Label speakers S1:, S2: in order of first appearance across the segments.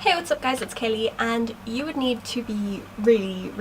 S1: Hey, what's up guys, it's Kaylee, and you would need to be really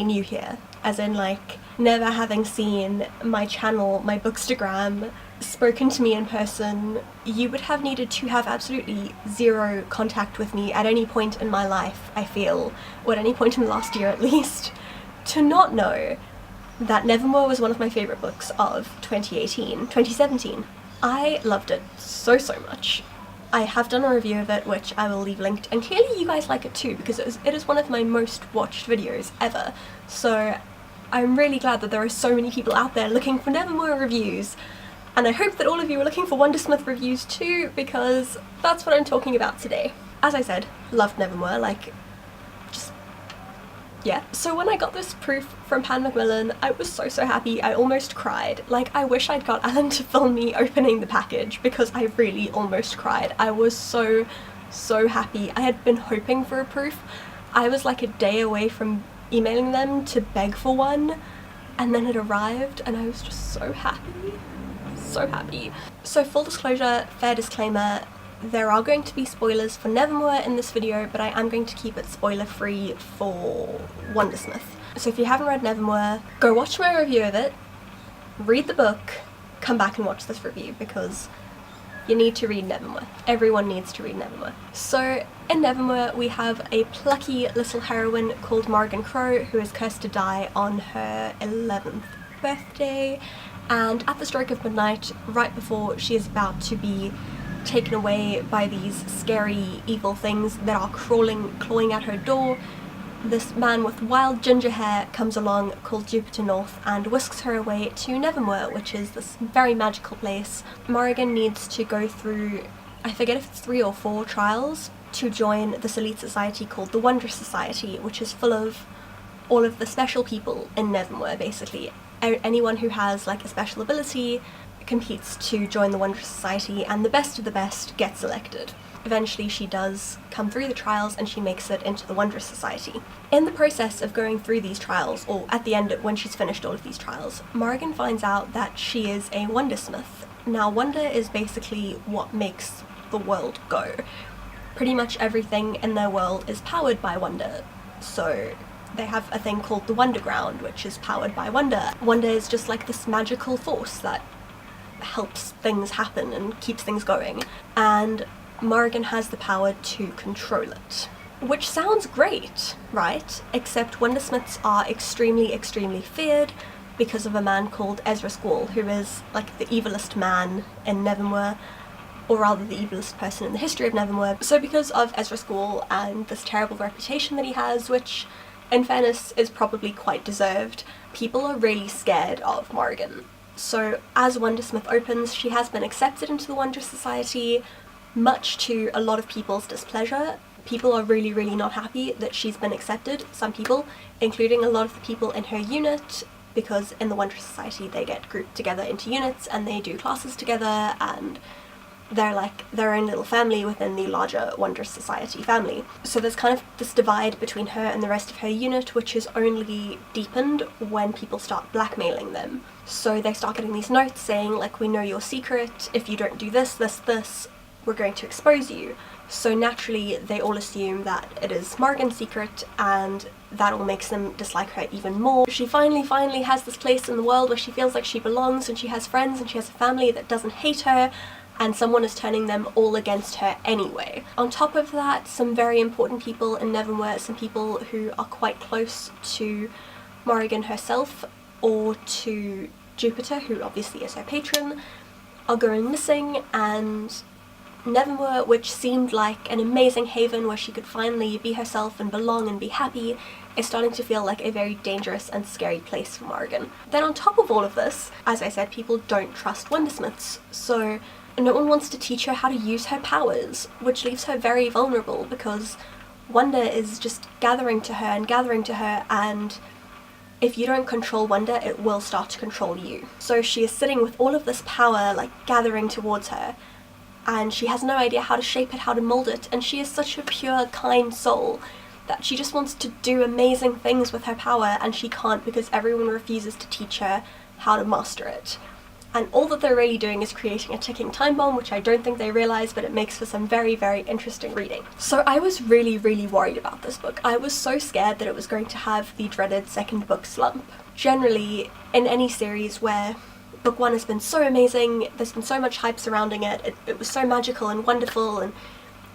S1: new here. As in, like, never having seen my channel, my bookstagram, spoken to me in person. You would have needed to have absolutely zero contact with me at any point in my life, I feel, or at any point in the last year at least, to not know that Nevermore was one of my favourite books of 2017. I loved it so much. I have done a review of it, which I will leave linked, and clearly you guys like it too, because it is one of my most watched videos ever. So I'm really glad that there are so many people out there looking for Nevermore reviews, and I hope that all of you are looking for Wundersmith reviews too, because that's what I'm talking about today. As I said, loved Nevermore, like, yeah. So when I got this proof from MacMillan, I was so happy. I almost cried. Like, I wish I'd got Alan to film me opening the package, because I really almost cried. I was so happy. I had been hoping for a proof. I was like a day away from emailing them to beg for one, and then it arrived and I was just so happy. So happy. So full disclosure, fair disclaimer, there are going to be spoilers for Nevermore in this video, but I am going to keep it spoiler free for Wundersmith. So if you haven't read Nevermore, go watch my review of it, read the book, come back and watch this review, because you need to read Nevermore. Everyone needs to read Nevermore. So in Nevermore we have a plucky little heroine called Morrigan Crow who is cursed to die on her 11th birthday, and at the stroke of midnight, right before she is about to be taken away by these scary evil things that are clawing at her door, this man with wild ginger hair comes along called Jupiter North and whisks her away to Nevermore, which is this very magical place. Morrigan needs to go through, I forget if it's 3 or 4 trials, to join this elite society called the Wondrous Society, which is full of all of the special people in Nevermore, basically. Anyone who has like a special ability competes to join the Wondrous Society, and the best of the best gets selected. Eventually she does come through the trials and she makes it into the Wondrous Society. In the process of going through these trials, or at the end when she's finished all of these trials, Morrigan finds out that she is a Wundersmith. Now, wonder is basically what makes the world go. Pretty much everything in their world is powered by wonder. So they have a thing called the Wonderground, which is powered by wonder. Wonder is just like this magical force that helps things happen and keeps things going, and Morrigan has the power to control it. Which sounds great, right? Except Wundersmiths are extremely feared because of a man called Ezra Squall, who is like the evilest man in Nevermore, or rather the evilest person in the history of Nevermore. So because of Ezra Squall and this terrible reputation that he has, which in fairness is probably quite deserved, people are really scared of Morrigan. So as Wundersmith opens, she has been accepted into the Wondrous Society, much to a lot of people's displeasure. People are really not happy that she's been accepted, some people, including a lot of the people in her unit, because in the Wondrous Society they get grouped together into units and they do classes together, and they're like their own little family within the larger Wondrous Society family. So there's kind of this divide between her and the rest of her unit, which is only deepened when people start blackmailing them. So they start getting these notes saying, like, we know your secret, if you don't do this, we're going to expose you. So naturally they all assume that it is Morrigan's secret, and that all makes them dislike her even more. She finally has this place in the world where she feels like she belongs, and she has friends and she has a family that doesn't hate her, and someone is turning them all against her anyway. On top of that, some very important people in Nevermore, some people who are quite close to Morrigan herself, or to Jupiter, who obviously is her patron, are going missing, and Nevermore, which seemed like an amazing haven where she could finally be herself and belong and be happy, is starting to feel like a very dangerous and scary place for Morrigan. Then on top of all of this, as I said, people don't trust Wundersmiths, so no one wants to teach her how to use her powers, which leaves her very vulnerable, because wonder is just gathering to her, and if you don't control wonder, it will start to control you. So she is sitting with all of this power, like, gathering towards her, and she has no idea how to shape it, how to mold it, and she is such a pure, kind soul that she just wants to do amazing things with her power, and she can't because everyone refuses to teach her how to master it. and all that they're really doing is creating a ticking time bomb, which I don't think they realise, but it makes for some very, very interesting reading. So I was really, really worried about this book. I was so scared that it was going to have the dreaded second book slump. Generally, in any series where book one has been so amazing, there's been so much hype surrounding it, it was so magical and wonderful, and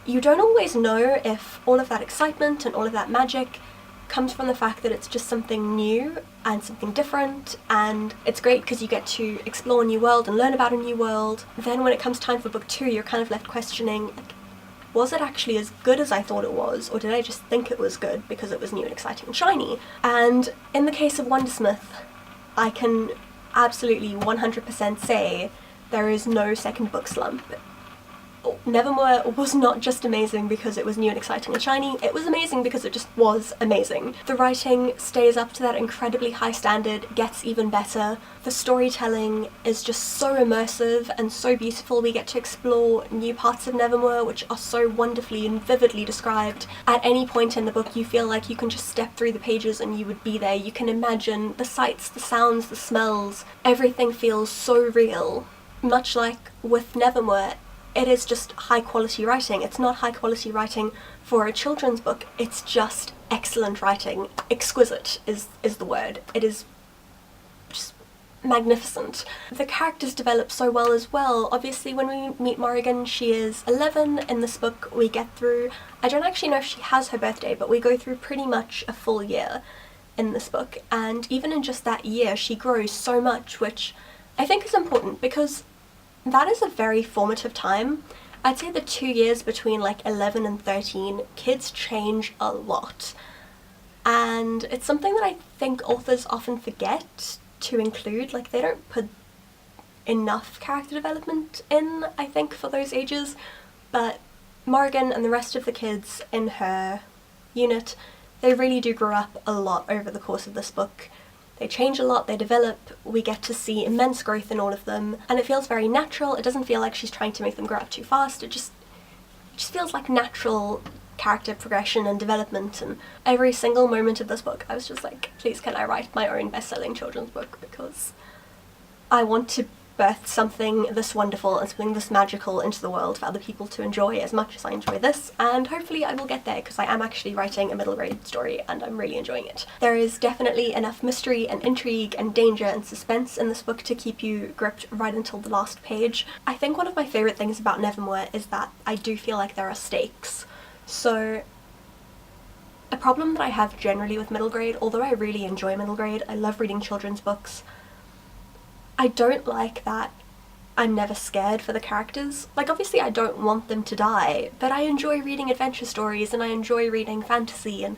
S1: you don't always know if all of that excitement and all of that magic comes from the fact that it's just something new and something different, and it's great because you get to explore a new world and learn about a new world. Then when it comes time for book two, you're kind of left questioning, like, was it actually as good as I thought it was, or did I just think it was good because it was new and exciting and shiny? And in the case of Wundersmith, I can absolutely 100% say there is no second book slump. Nevermore was not just amazing because it was new and exciting and shiny, it was amazing because it just was amazing. The writing stays up to that incredibly high standard, gets even better. The storytelling is just so immersive and so beautiful. We get to explore new parts of Nevermore which are so wonderfully and vividly described. At any point in the book you feel like you can just step through the pages and you would be there. You can imagine the sights, the sounds, the smells. Everything feels so real. Much like with Nevermore, it is just high quality writing. It's not high quality writing for a children's book, it's just excellent writing. Exquisite is the word. It is just magnificent. The characters develop so well as well. Obviously when we meet Morrigan, she is 11 in this book. We get through, I don't actually know if she has her birthday, but we go through pretty much a full year in this book, and even in just that year she grows so much, which I think is important because that is a very formative time. I'd say the 2 years between like 11 and 13, kids change a lot. And it's something that I think authors often forget to include. Like, they don't put enough character development in, I think, for those ages. But Morrigan and the rest of the kids in her unit, they really do grow up a lot over the course of this book. They change a lot, they develop, we get to see immense growth in all of them, and it feels very natural. It doesn't feel like she's trying to make them grow up too fast. It just feels like natural character progression and development, and every single moment of this book I was just like, please can I write my own best-selling children's book, because I want to birth something this wonderful and something this magical into the world for other people to enjoy as much as I enjoy this, and hopefully I will get there because I am actually writing a middle grade story and I'm really enjoying it. There is definitely enough mystery and intrigue and danger and suspense in this book to keep you gripped right until the last page. I think one of my favourite things about Nevermore is that I do feel like there are stakes. So a problem that I have generally with middle grade, although I really enjoy middle grade, I love reading children's books, I don't like that I'm never scared for the characters. Like, obviously I don't want them to die, but I enjoy reading adventure stories and I enjoy reading fantasy, and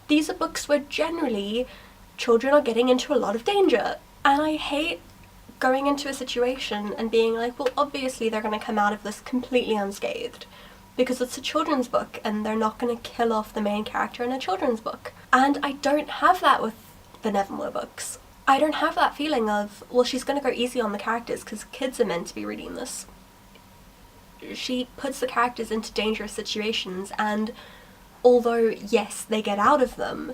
S1: these are books where generally children are getting into a lot of danger, and I hate going into a situation and being like, well, obviously they're going to come out of this completely unscathed because it's a children's book and they're not going to kill off the main character in a children's book. And I don't have that with the Nevermore books. I don't have that feeling of, well, she's going to go easy on the characters because kids are meant to be reading this. She puts the characters into dangerous situations, and although, yes, they get out of them,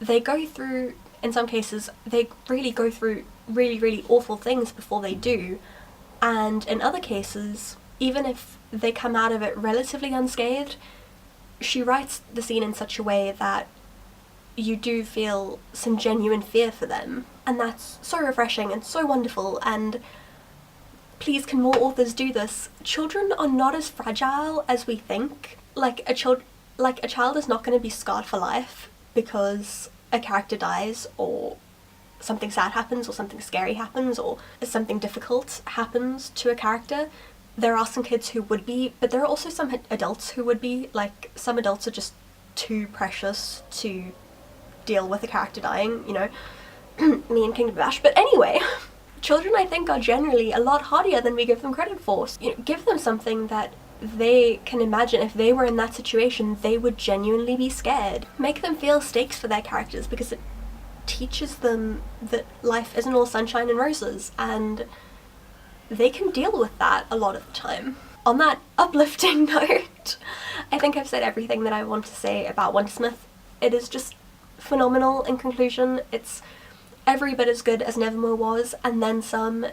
S1: they go through, in some cases, they really go through really, really awful things before they do. And in other cases, even if they come out of it relatively unscathed, she writes the scene in such a way that you do feel some genuine fear for them, and that's so refreshing and so wonderful, and please can more authors do this. Children are not as fragile as we think. Like a child is not going to be scarred for life because a character dies, or something sad happens, or something scary happens, or something difficult happens to a character. There are some kids who would be, but there are also some adults who would be. Like, some adults are just too precious to deal with a character dying, you know, me and Kingdom Bash. But anyway, children, I think, are generally a lot hardier than we give them credit for. You know, give them something that they can imagine if they were in that situation, they would genuinely be scared. Make them feel stakes for their characters, because it teaches them that life isn't all sunshine and roses, and they can deal with that a lot of the time. On that uplifting note, I think I've said everything that I want to say about Wundersmith. It is just phenomenal in conclusion. It's every bit as good as Nevermore was, and then some.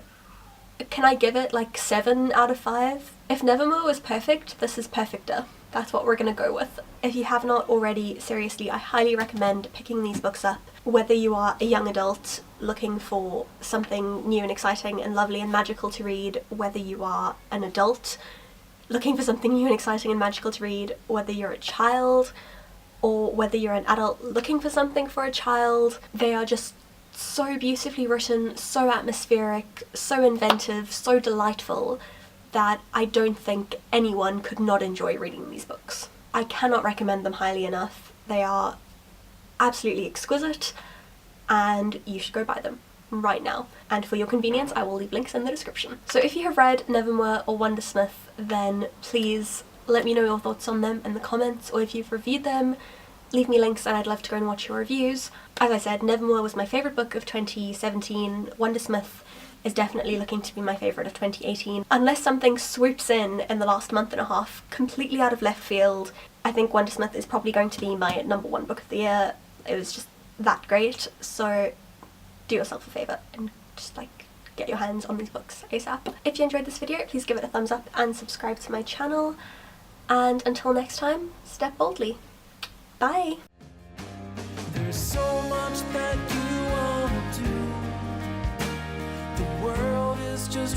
S1: can I give it like 7 out of 5? If Nevermore was perfect, this is perfecter. That's what we're gonna go with. If you have not already, seriously, I highly recommend picking these books up. Whether you are a young adult looking for something new and exciting and lovely and magical to read, whether you are an adult looking for something new and exciting and magical to read, whether you're a child, or whether you're an adult looking for something for a child, they are just so beautifully written, so atmospheric, so inventive, so delightful that I don't think anyone could not enjoy reading these books. I cannot recommend them highly enough. They are absolutely exquisite and you should go buy them right now. And for your convenience, I will leave links in the description. So if you have read Nevermoor or Wundersmith, then please let me know your thoughts on them in the comments, or if you've reviewed them, leave me links and I'd love to go and watch your reviews. As I said, Nevermoor was my favourite book of 2017. Wundersmith is definitely looking to be my favourite of 2018. Unless something swoops in the last month and a half, completely out of left field, I think Wundersmith is probably going to be my #1 book of the year. It was just that great, so do yourself a favour and just like get your hands on these books ASAP. If you enjoyed this video, please give it a thumbs up and subscribe to my channel. And until next time, step boldly. Bye!
S2: There's so much that you want to do. The world is just